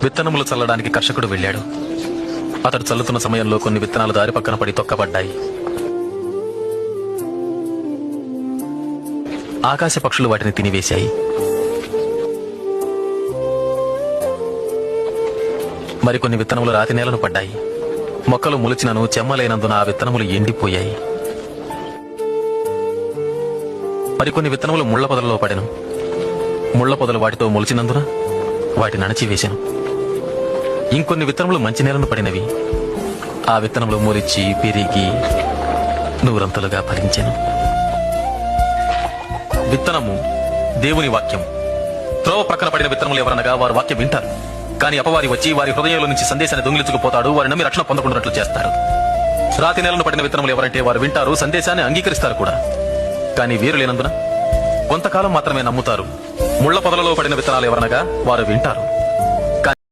విత్తనములు చల్లడానికి కర్షకుడు వెళ్ళాడు. అతడు చల్లుతున్న సమయంలో కొన్ని విత్తనాలు దారి పక్కన పడి తొక్కబడ్డాయి. ఆకాశ పక్షులు వాటిని తినివేశాయి. మరికొన్ని విత్తనములు రాతి నేలను పడ్డాయి. మొక్కలు మొలిచినను చెమ్మలైనందున ఆ విత్తనములు ఎండిపోయాయి. మరికొన్ని విత్తనములు ముళ్ల పొదలలో పడెను. ముళ్ల పొదలు వాటితో మొలిచినందున వాటిని అణచివేశాను. ఇంకొన్ని విత్తనములు మంచి నేలను పడినవి. ఆ విత్తనములు మొలిచి పెరిగి నూరంతలుగా ఫలించెను. విత్తనము దేవుని వాక్యం. త్రోవ ప్రక్కన పడిన విత్తనములు ఎవరనగా వారు వాక్యం వింటారు, కానీ అపవాది వచ్చి వారి హృదయంలో నుంచి సందేశాన్ని దొంగిలించుకుపోతాడు. వారి నమ్మి రక్షణ పొందకుండాట్లు చేస్తారు. రాతి నేలను పడిన విత్తనములు ఎవరంటే వారు వింటారు, సందేశాన్ని అంగీకరిస్తారు కూడా, కానీ వీరు లేనందున కొంతకాలం మాత్రమే నమ్ముతారు. ముళ్ల పొదలలో పడిన విత్తనాలు ఎవరనగా వారు వింటారు,